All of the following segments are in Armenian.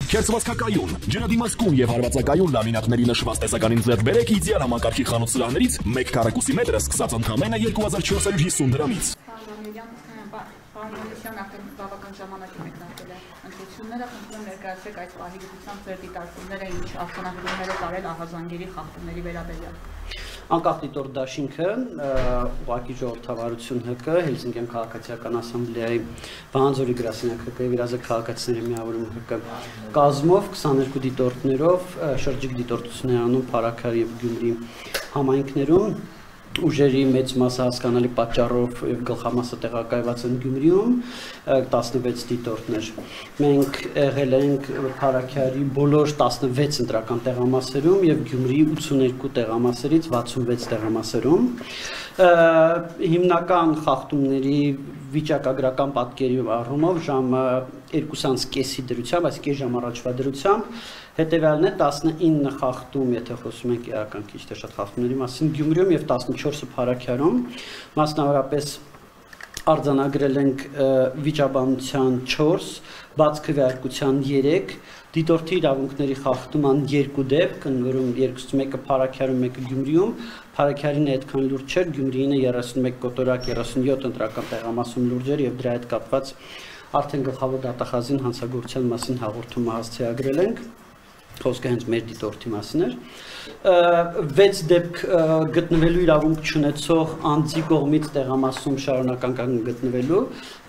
Քերծվածքակայուն, ջրադիմացկուն եւ հարվածակայուն լամինատների նշված տեսականին ձեռք բերեք իդեալ համակարգի խանութ սրահներից 1 քառակուսի մետրը սկսած ընդամենը 2450 դրամից։ Պարոն արդեն բավական ժամանակի մեկնարկել է ընտրությունները, խնդրում ներկայացրեք այս պահի գիտությամբ ձեր դիտարկումները ինչ արձանագրումներ է տարել ահազանգերի խախտումների վերաբերյալ։ Անկախ դիտորդ դաշինքը ուղղակի ժողովրդավարություն ՀԿ, Հելսինկյան քաղաքացիական ասամբլեայի Վանաձորի գրասենյակ ՀԿ Երազը քաղաքացիների միավորում ՀԿ կազմով 22 դիտորդներով շրջիկ դիտորդություններ անում Փարաքար եւ Գյումրի համայնքներում ուժերի մեծ մասը հասկանալի պատճառով եւ գլխամասը տեղակայված են Գյումրիում 16 դիտորդներ։ Մենք եղել ենք Փարաքարի բոլոր 16 ընտրական տեղամասերում եւ Գյումրիի 82 տեղամասերից 66 տեղամասերում։ Հիմնական խախտումների վիճակագրական պատկերի առումով ժամը 2:30-ի դրությամբ, այսինքն կես ժամ առաջվա դրությամբ հետևյալն է 19 խախտում, եթե խոսում ենք իրական քիչ թե շատ խախտումների մասին Գյումրիում եւ 14-ը Փարաքարում, մասնավորապես արձանագրել ենք վիճաբանության 4, բաց քվեարկության 3, դիտորդի իրավունքների խախտման 2 դեպք, որում երկուսից մեկը Փարաքարում, մեկը Գյումրիում, Փարաքարինը այդքան լուրջ չէր, Գյումրիինը 31 կոտորակ, 37 ընտրական տեղամասում լուրջ էր եւ դրա հետ կապված արդեն գլխավոր դատախազին հանցագործության մասին հաղորդումը հասցեագրել ենք, խոսքը հենց մեր դիտորդի մասին էր, 6 դեպք գտնվելու իրավունք չունեցող անձի կողմից տեղամասում շարունակական գտնվելու,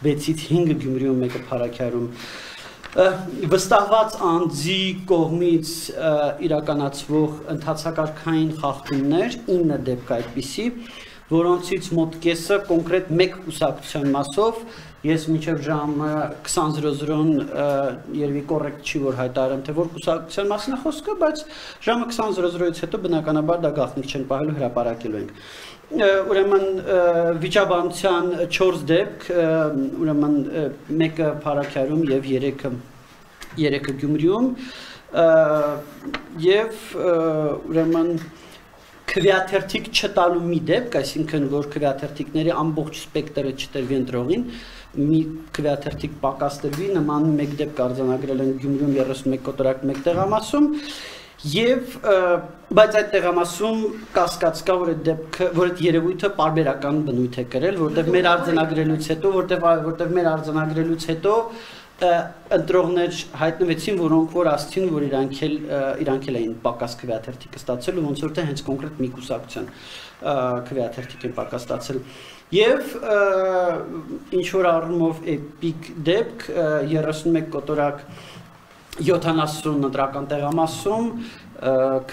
6-ից 5-ը Գյումրիում, 1-ը Փարաքարում, վստահված անձի կողմից իրականացվող ընթացակարգային խախտումներ 9 դեպք այդպիսի, որոնցից մոտ կեսը կոնկրետ մեկ կուսակցության մասով, ես մինչև ժամը 20:00-ն երևի կոռեկտ չի որ հայտարարեմ, թե որ կուսակցության մասին է խոսքը, բայց ժամը 20:00-ից հետո բնականաբար դա գաղտնիք չեն պահելու, հրապարակելու ենք։ Ուրեմն վիճաբանության 4 դեպք, ուրեմն մեկը Փարաքարում եւ 3-ը Գյումրիում եւ ուրեմն քվեաթերթիկ չտալու մի դեպք, այսինքն որ քվեաթերթիկների ամբողջ սպեկտրը չտրվի ընտրողին, մի քվեաթերթիկ պակաս տրվի, նման մեկ դեպք արձանագրել են Գյումրիում 31 կոտորակ 1 տեղամասում եւ բայց այդ տեղամասում կասկած կա որ այդ դեպքը, որ այդ երևույթը պարբերական բնույթ է կրել, որտեղ մեր արձանագրելուց հետո ընտրողներ հայտնվեցին, որոնք որ ասցին, որ իրանք էլ էին պակաս քվեաթերթիկը ստացել, ոնց որ թե հենց կոնկրետ մի կուսակցության քվեաթերթիկ են պակաս ստացել։ Եվ ինչ որ առումով էպիկ դեպք 31 կոտորակ 70 ընտրական տեղամասում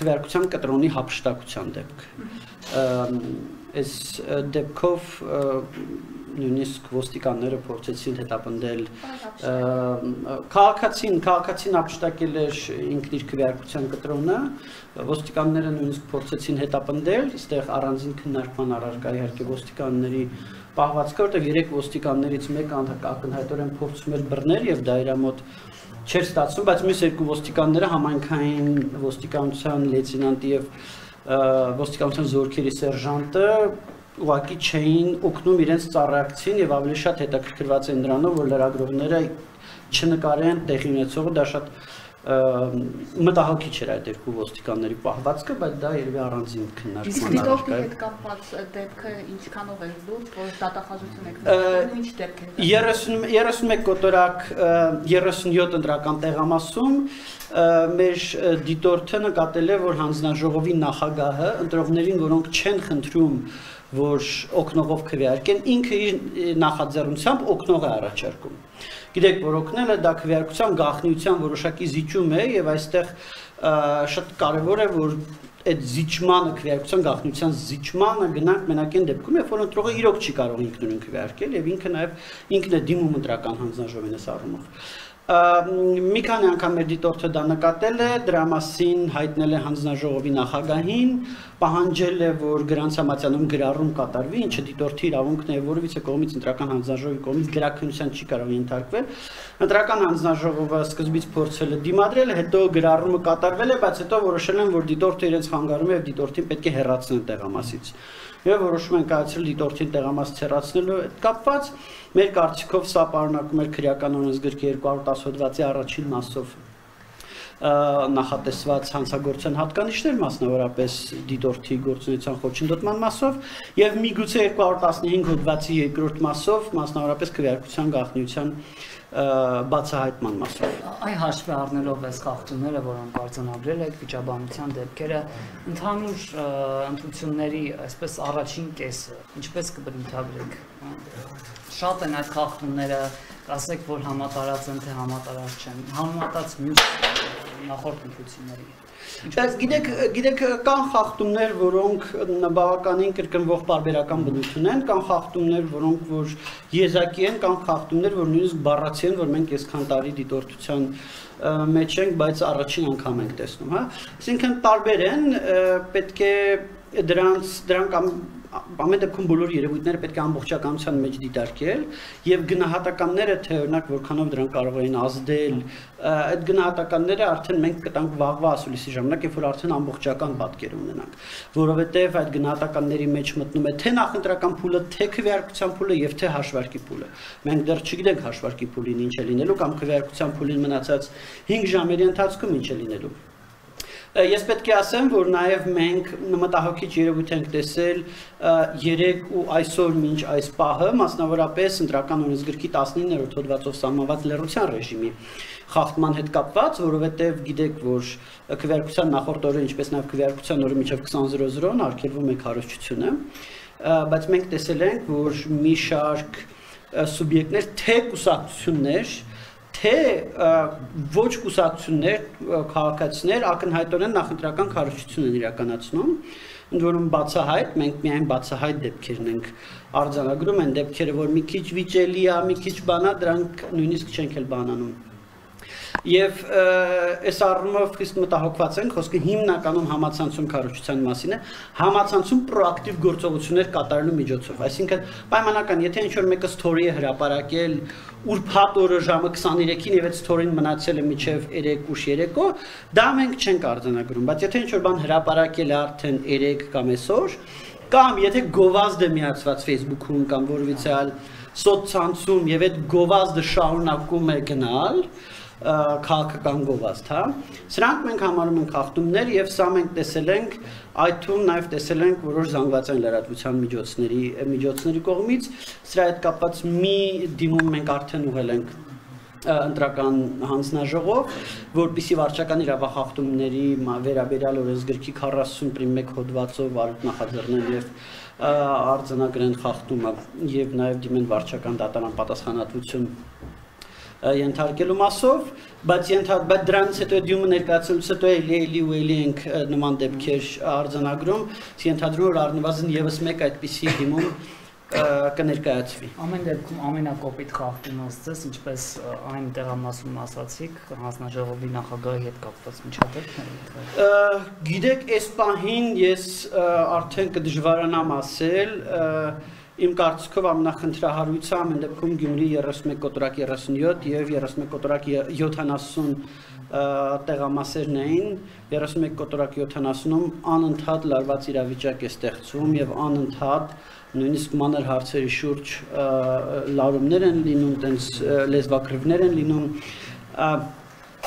քվեարկության կտրոնի հափշտակության դեպք։ Այս դեպքով նույնիսկ ոստիկանները փորձեցին հետապնդել քաղաքացին հափշտակել էր ինքն իր քվեարկության կտրոնը, ոստիկանները նույնիսկ փորձեցին հետապնդել, այստեղ առանձին քննարկման առարկա իհարկե ոստիկանների պահվածքը, որտեղ 3 ոստիկաններից մեկը ակնհայտորեն փորձում էր բռնել եւ դա իր մոտ չէր ստացվում, բայց մյուս 2 ոստիկանները համայնքային ոստիկանության լեյտենանտի եւ ոստիկանության զորքերի սերժանտը ուղղակի չէին օգնում իրենց ծառայակցին եւ ավելի շատ հետաքրքրված են նրանով, որ լրագրողները չնկարեն տեղի ունեցողը, դա շատ մտահոգիչ էր այդ 2 ոստիկանների պահվածքը, բայց դա երևի առանձին քննարկման առարկա է։ Իսկ հետ կապված դեպքը ինչքանով է լուրջ, որ դատախազություն եք նշել, ինչ դեպք է։ 31 կոտորակ 37 ընտրական տեղամասում մեր դիտորդը նկատել է, որ հանձնաժողովի նախագահը ընտրողներին, որոնք չեն խնդրում որ օգնողով քվեարկեն, ինքը իր նախաձեռնությամբ օգնող է առաջարկում։ Գիտեք, որ օգնելը դա քվեարկության գաղտնիության որոշակի զիջում է եւ այստեղ շատ կարեւոր է, որ այդ զիջմանը քվեարկության գաղտնիության զիջմանը գնանք մենակ այն դեպքում, երբ որ ընտրողը իրոք չի կարող ինքնուրույն քվեարկել եւ ինքն է դիմում ընտրական հանձնաժողովին այս առումով։ Մի քանի անգամ մեր դիտորդը դա նկատել է, դրա մասին հայտնել է հանձնաժողովի նախագահին, պահանջել է, որ Գրանցամատյանում գրառում կատարվի, ինչը դիտորդի իրավունքն է, որովհետեւ կողմից ընտրական հանձնաժողովի կողմից գրաքննության չի կարող ենթարկվել։ Ընտրական հանձնաժողովը սկզբից փորձել է դիմադրել, հետո գրառումը կատարվել է, բայց հետո որոշել են, որ դիտորդը իրենց խանգարում է եւ դիտորդին պետք է հեռացնել տեղամասից։ Եվ որոշում են կայացրել դիտորդին տեղամասից հեռացնելու հետ կապված, մեր կարծիքով սա պարունակում էր քրեական օրենսգրքի 210 հոդվածի առաջին մասով նախատեսված հանցագործության հատկանիշներ, մասնավորապես դիտորդի գործունեության խոչընդոտման մասով, եւ միգուցե 215 հոդվածի երկրորդ մասով, մասնավորապես քվեարկության գաղտնիության բացահայտման մասով։ Այ հաշվի առնելով այս խախտումները, որոնք արձանագրել եք, վիճաբանության դեպքերը, ընդհանուր ընտրությունների այսպես առաջին կեսը, ինչպես կբնութագրեք։ Շատ են այդ խախտումները, ասեք, որ համատարած են, թե համատարած չեն, համեմատած մյուս նախորդ ընտրությունների։ Գիտեք, կան խախտումներ, որոնք բավականին կրկնվող պարբերական բնություն են, կան խախտումներ, որոնք որ եզակի են, կան խախտումներ, որ նույնիսկ բառացի են, որ մենք այսքան տարի դիտորդության մեջ ենք, բայց առաջին անգամ ենք տեսնում, հա։ Այսինքն տարբեր են, պետք է դրանք ամեն դեպքում բոլոր երևույթները պետք է ամբողջականության մեջ դիտարկել եւ գնահատականները թե օրինակ որքանով դրանք կարող են ազդել այդ գնահատականները արդեն մենք կտանք վաղվա ասուլիսի ժամանակ երբ որ արդեն ամբողջական պատկեր ունենանք որովհետեւ այդ գնահատականների մեջ մտնում է թե նախընտրական փուլը թե քվեարկության փուլը եւ թե հաշվարկի փուլը մենք դեռ չգիտենք հաշվարկի փուլին ինչ է լինելու կամ քվեարկության փուլին մնացած 5 ժամերի ընթացքում ինչ է լինելու Ես պետք է ասեմ, որ նաև մենք մտահոգիչ երևույթ ենք տեսել երեկ ու այսօր մինչ այս պահը, մասնավորապես ընտրական օրենսգրքի 19-րդ հոդվածով սահմանված լռության ռեժիմի խախտման հետ կապված, որովհետև գիտեք, որ քվեարկության նախորդ օրը, ինչպես նաև քվեարկության օրը մինչև 20:00-ն արգելվում է քարոզչությունը, բայց մենք տեսել ենք, որ մի շարք սուբյեկտներ, թե կուսակցություններ թե ոչ կուսակցություններ, քաղաքացիներ ակնհայտորեն նախընտրական քարոզչություն են իրականացնում, ընդ որում բացահայտ, մենք միայն բացահայտ դեպքերն ենք արձանագրում, են դեպքերը, որ մի քիչ վիճելի է, մի քիչ բանա, դրանք նույնիսկ չենք էլ բանանում։ Եվ այս առումով խիստ մտահոգված ենք, խոսքը հիմնականում համացանցում քարոզչության մասին է, համացանցում պրոակտիվ գործողություններ կատարելու միջոցով, այսինքն պայմանական, եթե ինչ-որ մեկը story է հրապարակել ուրբաթ օրը ժամը 23-ին եւ այդ story-ն մնացել է մինչեւ 3 ուշ երեկո, դա մենք չենք արձանագրում, բայց եթե ինչ-որ բան հրապարակել է արդեն 3 կամ այսօր, կամ եթե գովազդ է միացված Facebook-ում կամ որևիցե այլ սոցցանցում եւ այդ գովազդը շարունակում է գնալ քաղաքական գովազդ, հա։ Սրանք մենք համարում ենք խախտումներ եւ սա մենք տեսել ենք, այդ թվում նաեւ տեսել ենք որոշ զանգվածային լրատվության միջոցների կողմից, սրա հետ կապված մի դիմում մենք արդեն ուղղել ենք ընտրական հանձնաժողով, որպեսզի վարչական իրավախախտումների վերաբերյալ օրենսգրքի 40.1 հոդվածով արդ նախաձեռնեն եւ արձանագրեն խախտումը եւ նաեւ դիմեն վարչական դատարան պատասխանատվություն ենթարկելու մասով, բայց դրանից հետո դիմումը ներկայացնելուց հետո էլի ենք նման դեպքեր արձանագրում, ենթադրում որ առնվազն եւս մեկ այդպիսի դիմում կներկայացվի։ Ամեն դեպքում ամենակոպիտ խախտումը ըստ ինչպես այն տեղամասում ասացիք, հանձնաժողովի նախագահի հետ կապված միջադեպքները։ Գիտեք, այս պահին ես արդեն կդժվարանամ ասել Իմ կարծիքով ամենախնդրահարույցը ամեն դեպքում Գյումրի 31/37 եւ 31/70 տեղամասերն էին 31/70-ում անընդհատ լարված իրավիճակ է ստեղծվում եւ անընդհատ նույնիսկ մանր հարցերի շուրջ լարումներ են լինում, տենց լեզվակռիվներ են լինում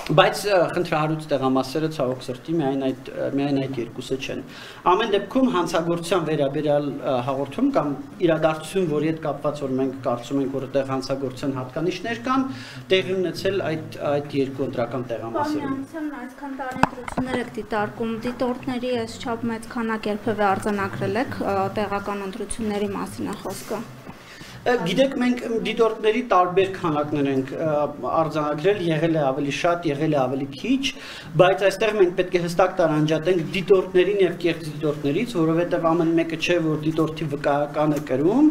Բայց խնդրահարույց տեղամասերը ցավոք սրտի միայն այդ երկուսը չեն։ Ամեն դեպքում հանցագործության վերաբերյալ հաղորդում կամ իրադարձություն, որի հետ կապված որ մենք կարծում ենք որ այդտեղ հանցագործության հատկանիշներ կան, տեղի ունեցել այդ երկու ընտրական տեղամասերում։ Պարոն, այսքան տարի ընտրություններ եք դիտարկում, դիտորդների այս չափ մեծ քանակ երբևէ արձանագրել եք տեղական ընտրությունների մասին է խոսքը։ Գիտեք, մենք դիտորդների տարբեր քանակներ ենք արձանագրել, եղել է ավելի շատ, եղել է ավելի քիչ, բայց այստեղ մենք պետք է հստակ տարանջատենք դիտորդներին եւ կեղծ դիտորդներից, որովհետեւ ամեն մեկը չէ, որ դիտորդի վկայական է կրում,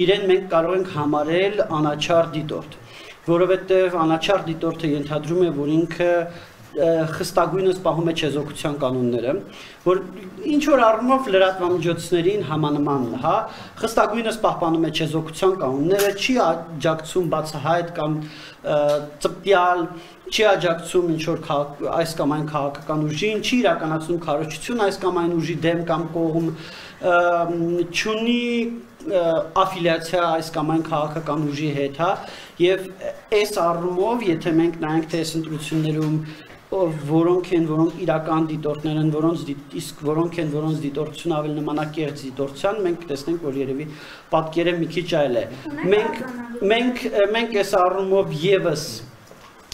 իրեն մենք կարող ենք համարել անաչառ դիտորդ, որովհետեւ անաչառ դիտորդը ենթադրում է, որ ինքը խստագույնս պահում է չեզոքության կանոնները, որ ինչ որ առումով լրատվամիջոցներին համանման, հա, խստագույնս պահպանում է չեզոքության կանոնները, չի աջակցում բացահայտ կամ ծպտյալ, չի աջակցում ինչ որ այս կամ այն քաղաքական ուժին, չի իրականացնում քարոզչություն այս կամ այն ուժի դեմ կամ կողմ, չունի աֆիլիացիա այս կամ այն քաղաքական ուժի հետ, հա, եւ այս առումով, եթե մենք նայենք թե այս ընտրություններում որոնք են, որոնք իրական դիտորդներ են, իսկ որոնք են, որոնց դիտորդությունը ավելի նմանակերտ դիտորդության, մենք տեսնենք, որ երևի պատկերը մի քիչ այլ է։ Մենք այս առումով եւս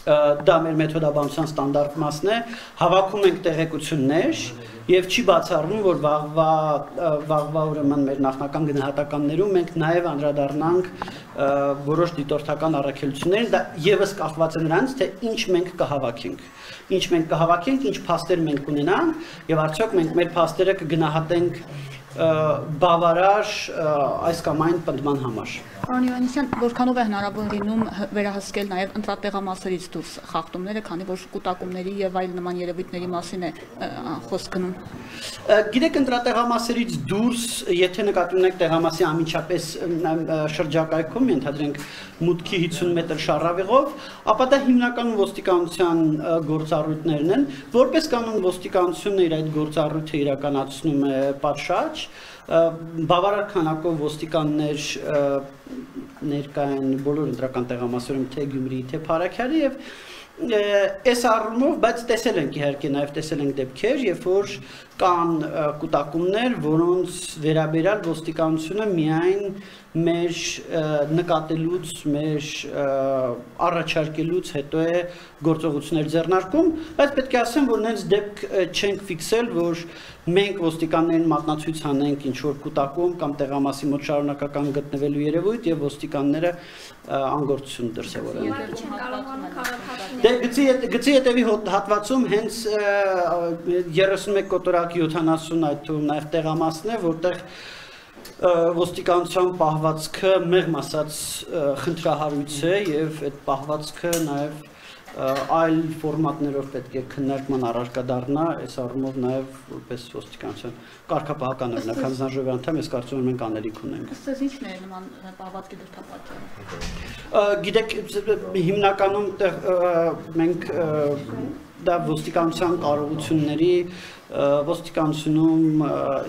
դա մեր մեթոդաբանության ստանդարտ մասն է, հավաքում ենք տեղեկություններ եւ չի բացառվում, որ վաղվա ուրեմն մեր նախնական գնահատականներում մենք նաեւ անդրադառնանք որոշ դիտորդական առաքելություններին, դա եւս կախված է նրանց, թե ինչ մենք կհավաքենք, ինչ փաստեր մենք կունենանք եւ արդյոք մենք մեր փաստերը կգնահատենք բավարար այս կամ այն պնդման համար։ Պարոն Իվանեսյան, որքանով է հնարավոր լինում վերահսկել նաև ընտրատեղամասերից դուրս խախտումները, քանի որ կուտակումների եւ այլ նման երևույթների մասին է խոսք գնում։ Գիտեք, ընտրատեղամասերից դուրս, եթե նկատի ունենք տեղամասի անմիջապես շրջակայքում, ենթադրենք մուտքի 50 մետր շառավիղով, ապա դա հիմնականում ոստիկանության գործառույթներն են, որպես կանոն ոստիկանությունը իր այդ գործառույթը իրականացնում է պատշաճ, բավարար քանակով ոստիկաններ ներկա են բոլոր ընտրական տեղամասերում, թե Գյումրիի, թե Փարաքյալի եւ այս առումով, բայց տեսել ենք իհարկե նաև տեսել ենք դեպքեր, երբ որ կան կուտակումներ, որոնց վերաբերյալ ոստիկանությունը միայն մեր նկատելուց, մեր առաջարկելուց հետո է գործողություններ ձեռնարկում, բայց պետք է ասեմ, որ նենց դեպք չենք ֆիքսել, որ մենք ոստիկաններին մատնացույց անենք ինչ-որ կուտակում կամ տեղամասի մոտ շարունակական գտնվելու երևույթ եւ ոստիկանները անգործություն դրսևորեն։ Դե գծի հետևի հատվածում հենց 31 կոտորակ 70 այդ թվում նաև տեղամասն է, որտեղ ոստիկանության պահվածքը մեղմ ասած խնդրահարույց է եւ այդ պահվածքը նաեւ այլ ֆորմատներով պետք է քննարկման առարկա դառնա, այս առումով նաև որպես ոստիկանության կարգապահական օրինական զանժովի անդամ, ես կարծում եմ մենք անելիք ունենք։ Ըստ ինչ է նման պահվածքի դրդապատճառը։ Գիտեք, հիմնականում մենք դա ոստիկանության կարողությունների ոստիկանությունում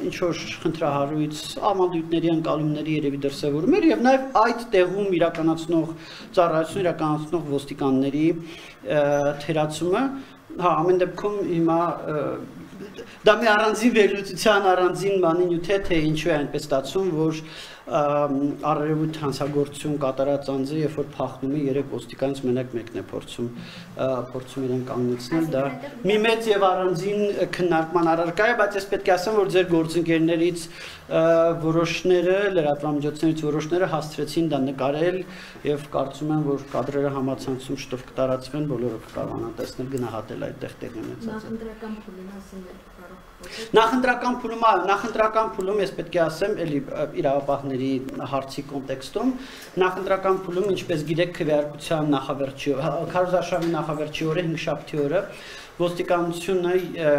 ինչ-որ խնդրահարույց ավանդույթների անկալումների երևի դրսևորում էր եւ նաեւ այդ տեղում իրականացնող ծառայություն իրականացնող ոստիկանների թերացումը, հա, ամեն դեպքում հիմա դա մի առանձին վերլուծության առանձին բանի նյութ է, թե ինչու է այնպես ստացվում, որ առերևույթ հանցագործություն կատարած անձը, երբ որ փախնում է, 3 ոստիկանից մենակ մեկն է փորձում իրեն կանգնեցնել, դա մի մեծ եւ առանձին քննարկման առարկա է, բայց ես պետք է ասեմ, որ ձեր գործընկերներից որոշները, լրատվամիջոցներից որոշները հասցրեցին դա նկարել եւ կարծում եմ, որ կադրերը համացանցում շտով կտարածվեն, բոլորը կկարողանան տեսնել, գնահատել այդտեղ տեղի ունեցածը։ Նախընտրական փուլում ես պետք է ասեմ, էլի իրավապահների հարցի կոնտեքստում, նախընտրական փուլում, ինչպես գիտեք, քվեարկության նախավերջի, քարոզարշավի նախավերջի օրը, 5-շաբթի օրը, ոստիկանությունը,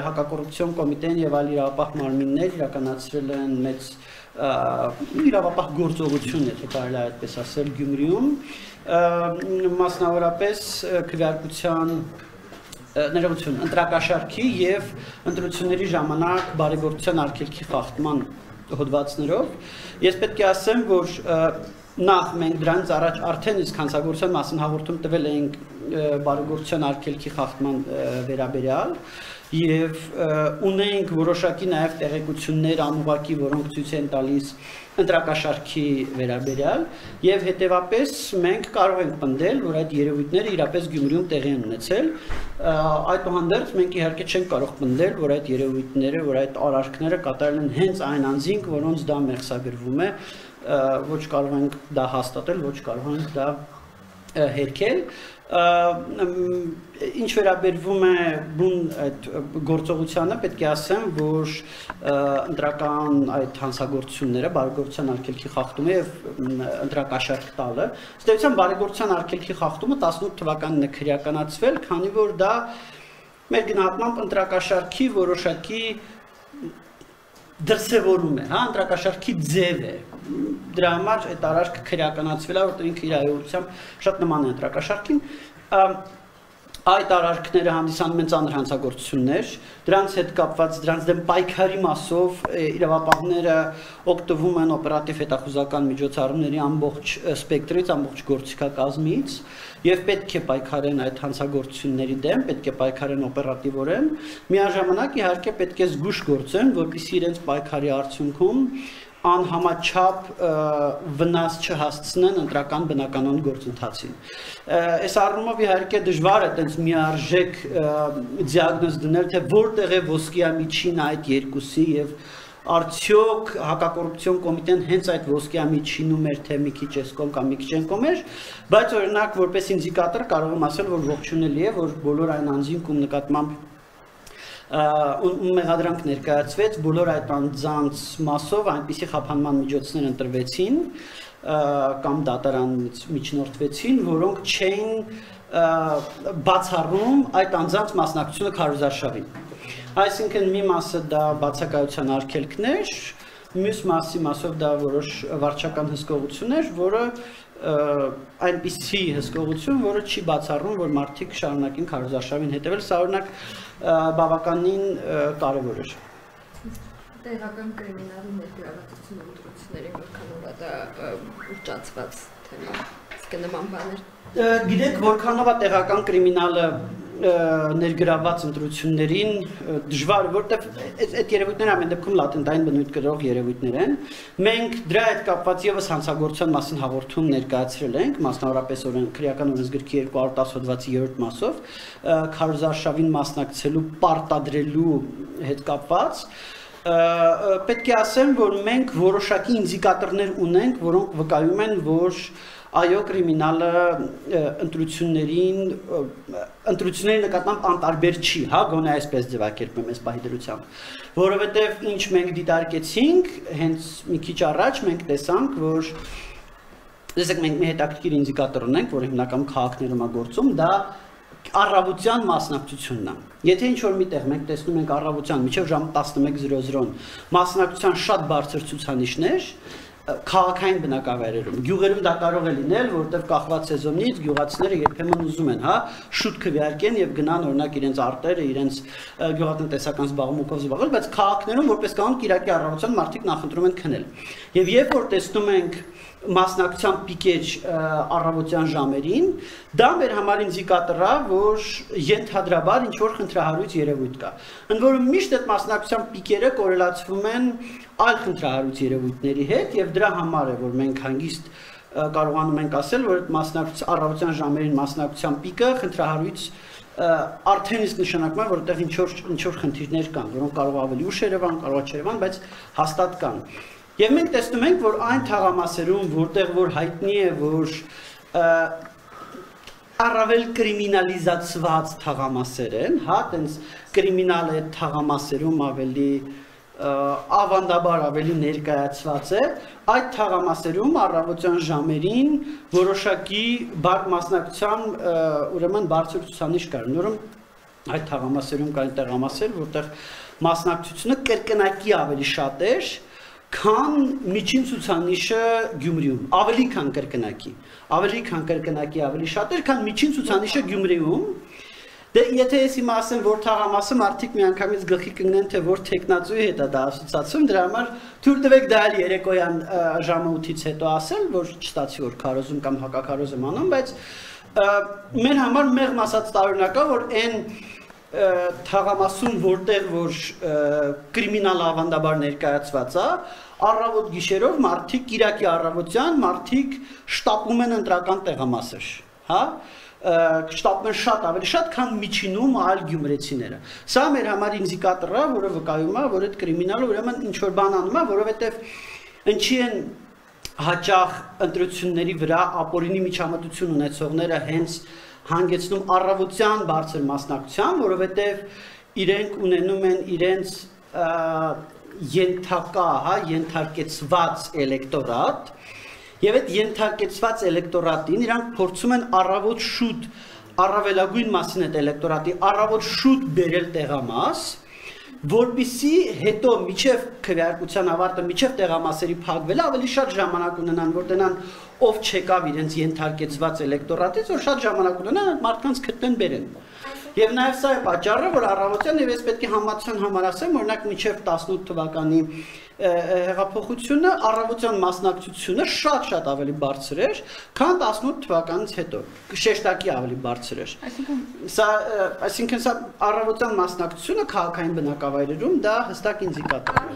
հակակոռուպցիոն կոմիտեն եւ այլ իրավապահ մարմիններ իրականացրել են մեծ իրավապահ գործողություն, եթե կարելի է այդպես ասել, Գյումրիում, մասնավորապես քվեարկության ներողություն, ընտրակաշարքի եւ ընտրությունների ժամանակ բարեգործության արգելքի խախտման հոդվածներով։ Ես պետք է ասեմ, որ նախ մենք դրանից առաջ արդեն իսկ հանցագործության մասին հաղորդում տվել էինք բարեգործության արգելքի խախտման վերաբերյալ եւ ունենք որոշակի նաեւ տեղեկություններ անուղակի, որոնք ցույց են տալիս ընտրակաշարքի վերաբերյալ եւ հետեւապես մենք կարող ենք պնդել, որ այդ երևույթները իրապես Գյումրիում տեղի են ունեցել, այդուհանդերձ մենք իհարկե չենք կարող պնդել, որ այդ երևույթները, որ այդ արարքները կատարել են հենց այն անձինք, որոնց դա մեղսագրվում է, ոչ կարող ենք դա հաստատել, ոչ կարող ենք դա հերքել։ Ինչ վերաբերվում է բուն այդ գործողությանը, պետք է ասեմ, որ ընտրական այդ հանցագործությունները, բարեգործության արգելքի խախտումը եւ ընտրակաշարք տալը, ըստ բարեգործության արգելքի խախտումը 18 թվականին է քրեականացվել, քանի որ դա մեր գնահատմամբ ընտրակաշարքի որոշակի դրսևորում է, հա, ընտրակաշարքի ձև է։ Դրա համար այդ արարքը քրեականացվել է, որտեղ ինքը իր այողությամբ շատ նման է ընտրակաշարքին։ Այդ արարքները հանդիսանում են ծանր հանցագործություններ, դրանց հետ կապված դրանց դեմ պայքարի մասով իրավապահները օգտվում են օպերատիվ հետախուզական միջոցառումների ամբողջ սպեկտրից, ամբողջ գործիքակազմից եւ պետք է պայքարեն այդ հանցագործությունների դեմ, պետք է պայքարեն օպերատիվորեն, միաժամանակ իհարկե պետք է զգուշ գործեն, որպեսզի իրենց պայքարի արդյունքում անհամաչափ վնաս չհասցնեն ընտրական բնականոն գործընթացին։ Այս առումով իհարկե դժվար է տենց միարժեք դիագնոզ դնել, թե որտեղ է ոսկյա միջինը այդ երկուսի եւ արդյոք հակակոռուպցիոն կոմիտեն հենց այդ ոսկյա միջինում էր, թե մի քիչ էս կողմ կամ մի քիչ այն կողմ էր, բայց օրինակ որպես ինդիկատոր կարող եմ ասել, որ ողջունելի է, որ բոլոր այն անձինք ում նկատմամբ մեղադրանք ներկայացվեց, բոլոր այդ անձանց մասով այնպիսի խափանման միջոցներ ընտրվեցին կամ դատարանից միջնորդվեցին, որոնք չէին բացառում այդ անձանց մասնակցությունը քարոզարշավին։ Այսինքն մի մասը դա բացակայության արգելքներ, մյուս մասով դա որոշ վարչական հսկողություններ, որը այնպիսի հսկողություն, որը չի բացառում, որ մարդիկ շարունակեն քարոզարշավին հետևել, սա օրինակ բավականին կարևոր էր։ Տեղական կրիմինալի ներգրավվածությունը ընտրությունների որքանով է դա ուռճացված թեմա, իսկ նման բաներ։ Գիտեք, որքանով է տեղական կրիմինալը ներգրավված ընտրություններին դժվար, որտեղ այդ երևույթները ամեն դեպքում լատենտային բնույթ կրող երևույթներ են։ Մենք դրա հետ կապված եւս հանցագործության մասին հաղորդում ներկայացրել ենք, մասնավորապես քրեական օրենսգրքի 210 հոդվածի 3-րդ մասով, քարոզարշավին մասնակցելու պարտադրելու հետ կապված։ Պետք է ասեմ, որ մենք որոշակի ինդիկատորներ ունենք, որոնք վկայում են, որ այո, կրիմինալը ընտրությունների նկատմամբ անտարբեր չի, հա, գոնե այսպես ձևակերպեմ այս պահի դրությամբ, որովհետև ինչ մենք դիտարկեցինք, հենց մի քիչ առաջ մենք տեսանք, որ տեսեք մենք մի հետաքրքիր ինդիկատոր ունենք, որը հիմնականում քաղաքներում է գործում, դա առավոտյան մասնակցությունն է։ Եթե ինչ-որ միտեղ մենք տեսնում ենք առավոտյան մինչև ժամ 11:00 մասնակցության շատ բարձր ցուցանիշներ, քաղաքային բնակավայրերում, գյուղերում դա կարող է լինել, որտեղ կախված սեզոնից գյուղացիները երբեմն ուզում են, հա, շուտ քվեարկեն եւ գնան օրինակ իրենց արտերը, իրենց գյուղատնտեսական զբաղմունքով զբաղվել, բայց քաղաքներում որպես կանոն Կիրակի առավոտյան մարդիկ նախընտրում են քնել։ Եվ երբ որ տեսնում ենք մասնակցության պիկեր առավոտյան ժամերին, դա մեր համար ինդիկատոր է, որ ենթադրաբար ինչ-որ խնդրահարույց երևույթ կա։ Ընդ որում միշտ այդ մասնակցության պիկերը կորելացվում են այլ խնդրահարույց երևույթների հետ եւ դրա համար է, որ մենք հանգիստ կարողանում ենք ասել, որ այդ առավոտյան ժամերին մասնակցության պիկը խնդրահարույց արդեն իսկ նշանակում է, որ այդտեղ ինչ-որ խնդիրներ կան, որոնք կարող ավելի ուշ Երևան, կարող չերևան, բայց հաստատ կան։ Եվ մենք տեսնում ենք, որ այն թաղամասերում, որտեղ որ հայտնի է, որ առավել կրիմինալիզացված թաղամասեր են, հա, տենց կրիմինալ է թաղամասերում ավելի ավանդաբար ավելի ներկայացված է, այդ թաղամասերում առավոտյան ժամերին որոշակի մասնակցության ուրեմն բարձր ցուցանիշ կար։ Նորում այդ թաղամասերում կային տեղամասեր, որտեղ մասնակցությունը կրկնակի ավելի շատ էր, քան միջին ցուցանիշը Գյումրիում, ավելի քան կրկնակի, ավելի շատ էր, քան միջին ցուցանիշը Գյումրիում։ Դե եթե ես հիմա ասեմ, որ թաղամասը մարդիկ միանգամից գլխի կընկնեն, թե որ տեխնացուի հետ է դա ասոցացում, դրա համար թույլ տվեք դա էլ երեկոյան ժամը 8-ից հետո ասել, որ չստացի որ քարոզում կամ հակաքարոզ եմ անում, բայց մեր համար մեղմ ասած տարօրինակ է, որ այն թաղամասում, որտեղ որ կրիմինալ ավանդաբար ներկայացված է, առավոտ գիշերով մարդիկ Կիրակի առավոտյան մարդիկ շտապում են ընտրական տեղամասեր, հա, շտապում են շատ ավելի շատ, քան միջինում այլ գյումրեցիները։ Սա մեր համար ինդիկատոր է, որը վկայում է, որ այդ կրիմինալը ուրեմն ինչ որ բան անում է, որովհետև ինչի են հաճախ ընտրությունների վրա ապօրինի միջամտություն ունեցողները հենց հանգեցնում առավոտյան բարձր մասնակցության, որովհետև իրենք ունենում են իրենց ենթակա, հա, ենթարկեցված էլեկտորատ, եւ այդ ենթարկեցված էլեկտորատին իրանք փորձում են առավոտ շուտ առավելագույն մասին այդ էլեկտորատի առավոտ շուտ բերել տեղամաս, որպեսզի հետո միջև քվեարկության ավարտը, միջև տեղամասերի փակվելը ավելի շատ ժամանակ ունենան, որ դնան ով չեկավ իրենց ենթարկեցված էլեկտորատից, որ շատ ժամանակ ունենան մարդկանց գտնեն բերեն։ Եվ նաև սա է պատճառը, որ առավոտյան եւ ես պետք է համացան համար ասեմ, օրինակ միջև 18 թվականի հեղափոխությունը առավոտյան մասնակցությունը շատ ավելի բարձր էր, քան 18 թվականից հետո, շեշտակի ավելի բարձր էր։ Այսինքն սա առավոտյան մասնակցությունը քաղաքային բնակավայրերում դա հստակ ինդիկատոր է։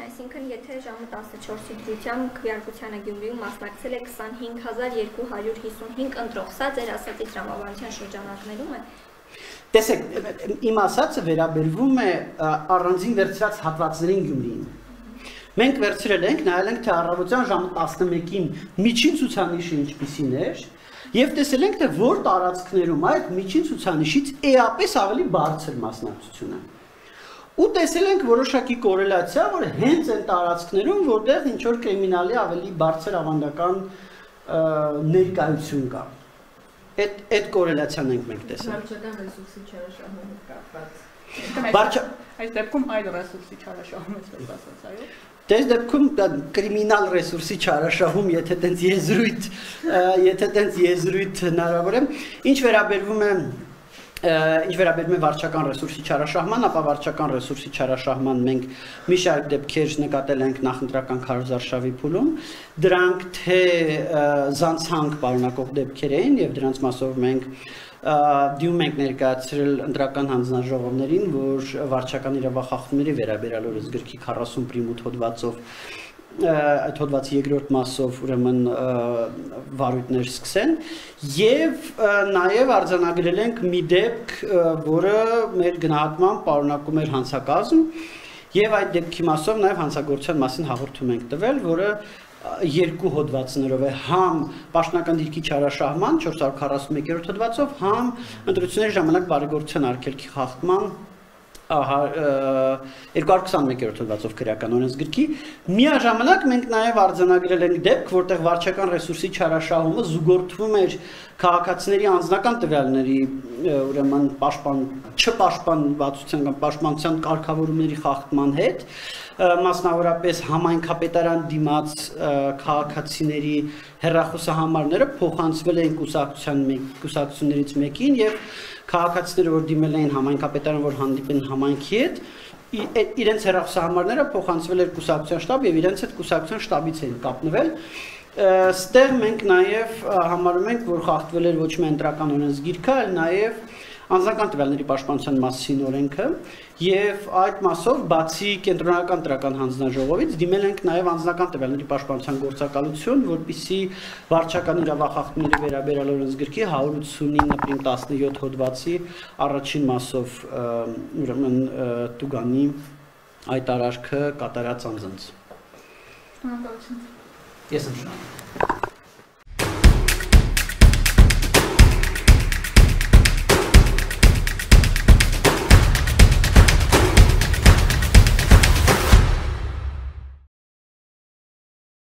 Այսինքն եթե ժամը 14-ի դրությամբ քվեարկությանը Գյումրիում մասնակցել է 25255 ընտրող, սա ձեր ասածի տրամաբանության շրջանակներում է։ Տեսեք, իմ ասածը վերաբերվում է առանձին վերցրած հատվածներին Գյումրիին։ Մենք վերցրել ենք, նայել ենք թե առավոտյան ժամը 11-ին միջին ցուցանիշը ինչպիսին էր, եւ տեսել ենք թե որ տարածքներում այդ միջին ցուցանիշից էապես ավելի բարձր մասնակցությունը։ Ու տեսել ենք որոշակի կորելացիա, որ հենց այն տարածքներում, որտեղ ինչ որ կրիմինալի ավելի բարձր ավանդական ներկայություն կա։ Այդ կորելացիան ենք մենք տեսել։ Վարչական ռեսուրսի չարաշահումով կապված։ Այս դեպքում այլ ռեսուրսի չարաշահում է ասած, այո։ Դες դեպքում կրիմինալ ռեսուրսի չարաշահում, եթե տենց եզրույթ հնարավոր է, ինչ վերաբերվում է վարչական ռեսուրսի չարաշահման, ապա վարչական ռեսուրսի չարաշահման մենք մի շարք դեպքեր նկատել ենք նախընտրական քարոզարշավի փուլում, դրանք թե զանցանք պարունակող դեպքեր էին եւ դրանց մասով մենք դյում ենք ներկայացրել ընտրական հանձնաժողովներին, որ վարչական իրավախախտումների վերաբերյալ օրենս գրքի 40 պրիմ 8 հոդվածով այդ հոդվածի երկրորդ մասով ուրեմն վարույթներ սկսեն եւ նաեւ արձանագրել ենք մի դեպք, որը մեր գնահատմամբ պարունակում էր հանցակազմ եւ այդ դեպքի մասով նաեւ հանցագործության մասին հաղորդում ենք տվել, որը երկու հոդվածներով է համ պաշտոնական դիրքի չարաշահման 441-րդ հոդվածով, համ ընտրությունների ժամանակ բարեգործության արգելքի խախտման 221-րդ հոդվածով քրեական օրենսգրքի։ Միաժամանակ մենք նաև արձանագրել ենք դեպք, որտեղ վարչական ռեսուրսի չարաշահումը զուգորդվում էր քաղաքացիների անձնական տվյալների ուրեմն չպաշտպանվածության կամ պաշտպանության կարգավորումների խախտման հետ, մասնավորապես համայնքապետարան դիմաց քաղաքացիների հեռախոսահամարները փոխանցվել էին կուսակցություններից մեկին եւ քաղաքացիները, որ դիմել էին համայնքապետարան, որ հանդիպեն համայնքի հետ, իրենց հեռախոսահամարները փոխանցվել էր կուսակցության շտաբ եւ իրենց հետ կուսակցության շտաբից էին կապնվել։ Ստեղ մենք նաեւ համարում ենք, որ խախտվել էր ոչ միայն ընտրական օրենսգիրքը, այլ նաեւ անձնական տվյալների պաշտպանության մասին օրենքը եւ այդ մասով բացի կենտրոնական տրական հանձնաժողովից դիմել ենք նաեւ անձնական տվյալների պաշտպանության գործակալություն, որպեսզի վարչական իրավախախտումների վերաբերյալ օրենսգրքի 189.17 հոդվածի առաջին մասով ուրեմն տուգանի այդ արարքը կատարած անձանց։ Շնորհակալություն։ Ես եմ շնորհակալ։